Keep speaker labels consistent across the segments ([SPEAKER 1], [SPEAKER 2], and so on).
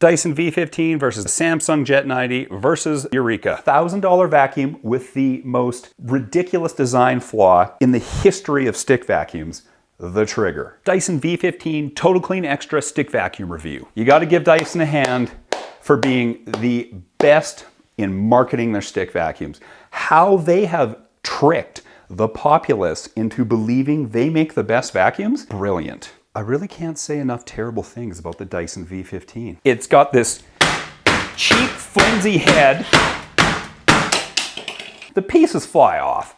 [SPEAKER 1] Dyson V15 versus the Samsung Jet 90 versus Eureka. $1,000 vacuum with the most ridiculous design flaw in the history of stick vacuums. The Trigger. Dyson V15 Total Clean Extra Stick Vacuum Review. You got to give Dyson a hand for being the best in marketing their stick vacuums. How they have tricked the populace into believing they make the best vacuums? Brilliant. I really can't say enough terrible things about the Dyson V15. It's got this cheap, flimsy head. The pieces fly off.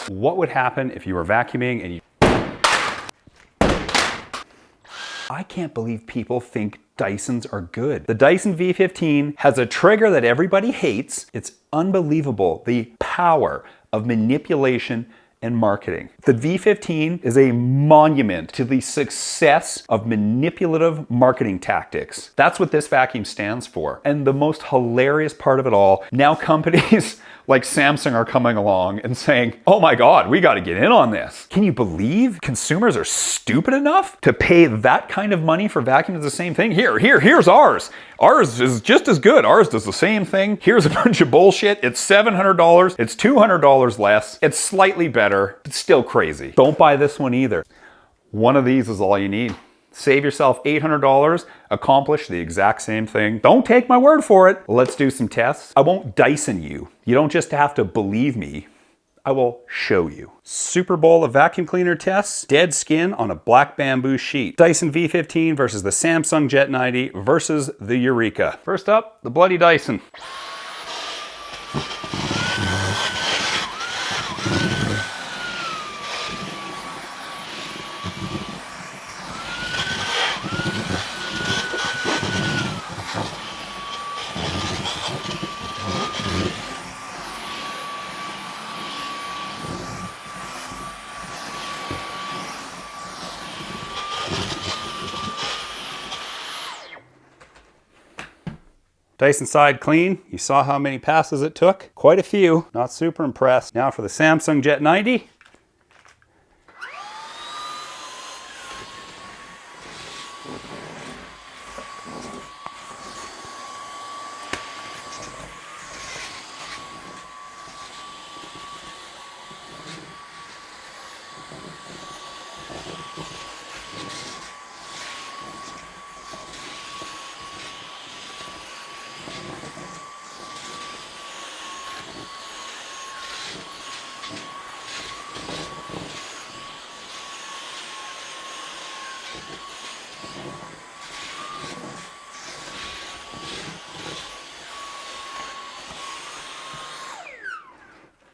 [SPEAKER 1] What would happen if you were vacuuming and you... I can't believe people think Dysons are good. The Dyson V15 has a trigger that everybody hates. It's unbelievable, the power of manipulation and marketing. The V15 is a monument to the success of manipulative marketing tactics. That's what this vacuum stands for. And the most hilarious part of it all, now companies like Samsung are coming along and saying, oh my God, we got to get in on this. Can you believe consumers are stupid enough to pay that kind of money for vacuums? The same thing. Here's ours. Ours is just as good. Ours does the same thing. Here's a bunch of bullshit. It's $700. It's $200 less. It's slightly better. It's still crazy. Don't buy this one either. One of these is all you need. Save yourself $800, accomplish the exact same thing. Don't take my word for it. Let's do some tests. I won't Dyson you. You don't just have to believe me. I will show you. Super Bowl of vacuum cleaner tests. Dead skin on a black bamboo sheet. Dyson V15 versus the Samsung Jet 90 versus the Eureka. First up, the bloody Dyson. Dyson side clean. You saw how many passes it took? Quite a few. Not super impressed. Now for the Samsung Jet 90.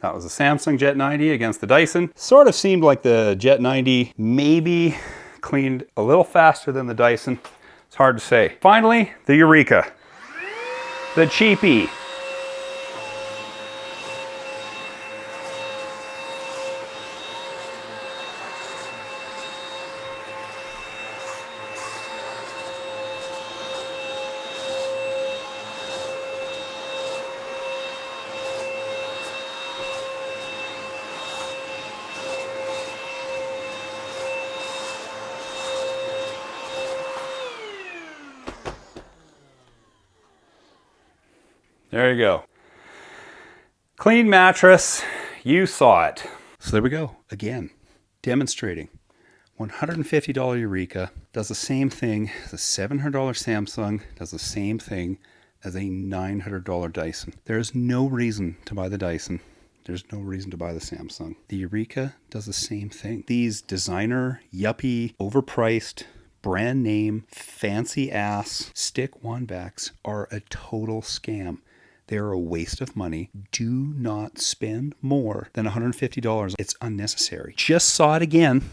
[SPEAKER 1] That was the Samsung Jet 90 against the Dyson. Sort of seemed like the Jet 90 maybe cleaned a little faster than the Dyson. It's hard to say. Finally, the Eureka. The cheapie. There you go. Clean mattress, you saw it. So there we go, again, demonstrating. $150 Eureka does the same thing as a $700 Samsung, does the same thing as a $900 Dyson. There's no reason to buy the Dyson. There's no reason to buy the Samsung. The Eureka does the same thing. These designer, yuppie, overpriced, brand name, fancy ass stick wand backs are a total scam. They're a waste of money. Do not spend more than $150. It's unnecessary. Just saw it again.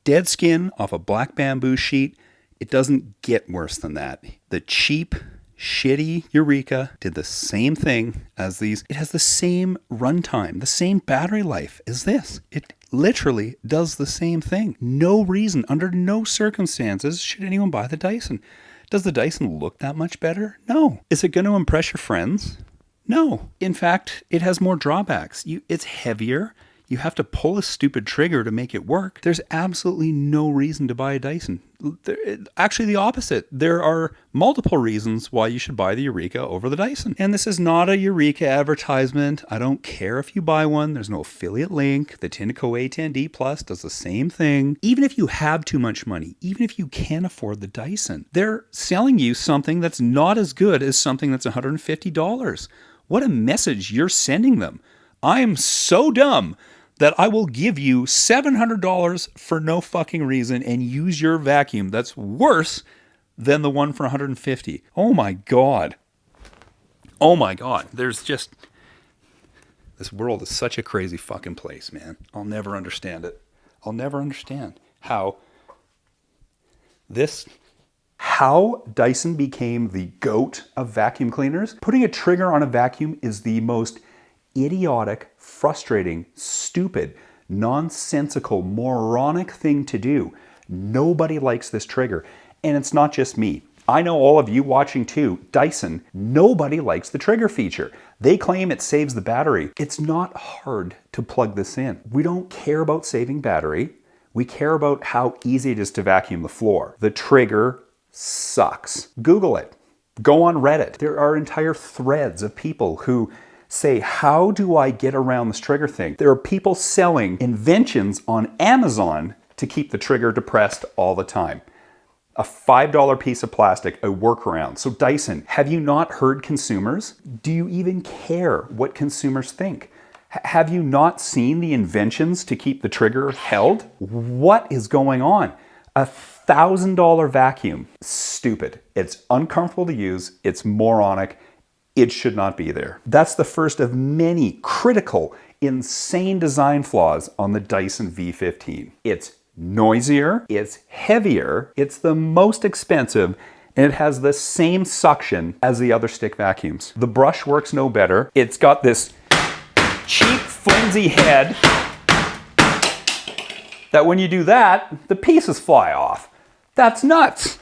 [SPEAKER 1] Dead skin off a black bamboo sheet. It doesn't get worse than that. The cheap, shitty Eureka did the same thing as these. It has the same runtime, the same battery life as this. It literally does the same thing. No reason, under no circumstances, should anyone buy the Dyson. Does the Dyson look that much better? No. Is it going to impress your friends? No. In fact, it has more drawbacks. It's heavier. You have to pull a stupid trigger to make it work. There's absolutely no reason to buy a Dyson. Actually, the opposite. There are multiple reasons why you should buy the Eureka over the Dyson. And this is not a Eureka advertisement. I don't care if you buy one. There's no affiliate link. The Tineco A10D Plus does the same thing. Even if you have too much money, even if you can't afford the Dyson, they're selling you something that's not as good as something that's $150. What a message you're sending them. I am so dumb that I will give you $700 for no fucking reason and use your vacuum that's worse than the one for $150. Oh my God. Oh my God. There's just... This world is such a crazy fucking place, man. I'll never understand it. I'll never understand how Dyson became the GOAT of vacuum cleaners. Putting a trigger on a vacuum is the most idiotic, frustrating, stupid, nonsensical, moronic thing to do. Nobody likes this trigger. And it's not just me. I know all of you watching too. Dyson, nobody likes the trigger feature. They claim it saves the battery. It's not hard to plug this in. We don't care about saving battery. We care about how easy it is to vacuum the floor. The trigger sucks. Google it. Go on Reddit. There are entire threads of people who say, how do I get around this trigger thing? There are people selling inventions on Amazon to keep the trigger depressed all the time. A $5 piece of plastic, a workaround. So Dyson, have you not heard consumers? Do you even care what consumers think? Have you not seen the inventions to keep the trigger held? What is going on? $1,000 vacuum. Stupid. It's uncomfortable to use. It's moronic. It should not be there. That's the first of many critical, insane design flaws on the Dyson V15. It's noisier, it's heavier, it's the most expensive, and it has the same suction as the other stick vacuums. The brush works no better. It's got this cheap, flimsy head that when you do that, the pieces fly off. That's nuts.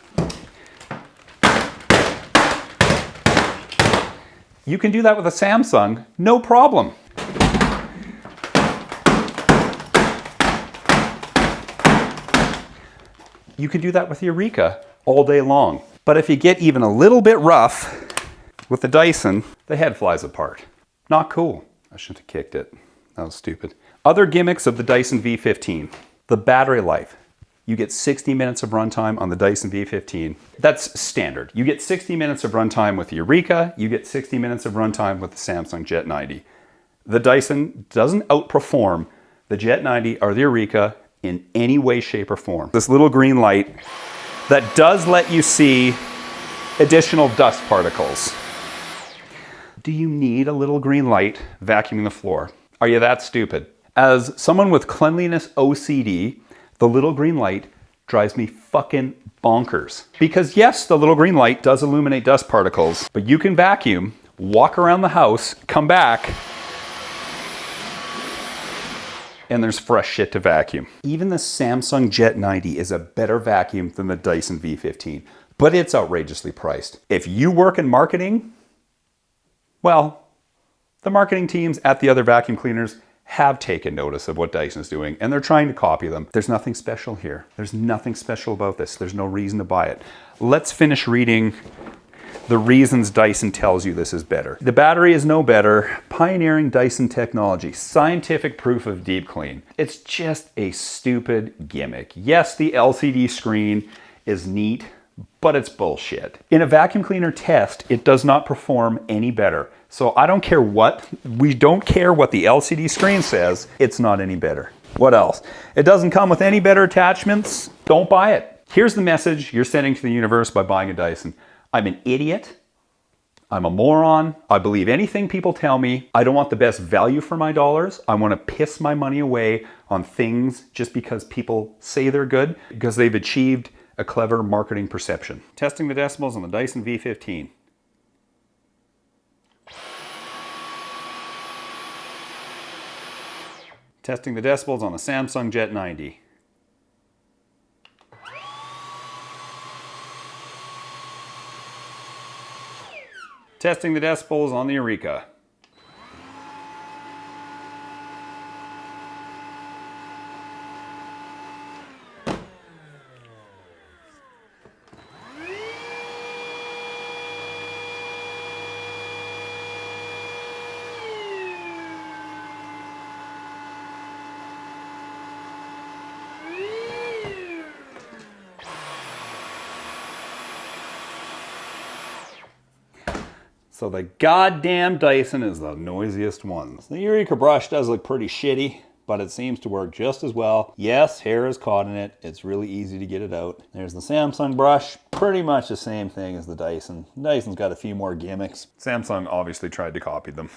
[SPEAKER 1] You can do that with a Samsung, no problem. You can do that with the Eureka all day long. But if you get even a little bit rough with the Dyson, the head flies apart. Not cool. I shouldn't have kicked it. That was stupid. Other gimmicks of the Dyson V15. The battery life. You get 60 minutes of runtime on the Dyson V15. That's standard. You get 60 minutes of runtime with the Eureka. You get 60 minutes of runtime with the Samsung Jet 90. The Dyson doesn't outperform the Jet 90 or the Eureka in any way, shape, or form. This little green light that does let you see additional dust particles. Do you need a little green light vacuuming the floor? Are you that stupid? As someone with cleanliness OCD, the little green light drives me fucking bonkers. Because yes, the little green light does illuminate dust particles, but you can vacuum, walk around the house, come back, and there's fresh shit to vacuum. Even the Samsung Jet 90 is a better vacuum than the Dyson V15, but it's outrageously priced. If you work in marketing, well, the marketing teams at the other vacuum cleaners have taken notice of what Dyson is doing, and they're trying to copy them. There's nothing special here. There's nothing special about this. There's no reason to buy it. Let's finish reading the reasons Dyson tells you this is better. The battery is no better. Pioneering Dyson technology. Scientific proof of deep clean. It's just a stupid gimmick. Yes, the LCD screen is neat, but it's bullshit. In a vacuum cleaner test, it does not perform any better. So I don't care we don't care what the LCD screen says, it's not any better. What else? It doesn't come with any better attachments, don't buy it. Here's the message you're sending to the universe by buying a Dyson. I'm an idiot, I'm a moron, I believe anything people tell me, I don't want the best value for my dollars, I want to piss my money away on things just because people say they're good, because they've achieved a clever marketing perception. Testing the decibels on the Dyson V15. Testing the decibels on the Samsung Jet 90. Testing the decibels on the Eureka. So the goddamn Dyson is the noisiest one. The Eureka brush does look pretty shitty, but it seems to work just as well. Yes, hair is caught in it. It's really easy to get it out. There's the Samsung brush, pretty much the same thing as the Dyson. The Dyson's got a few more gimmicks. Samsung obviously tried to copy them.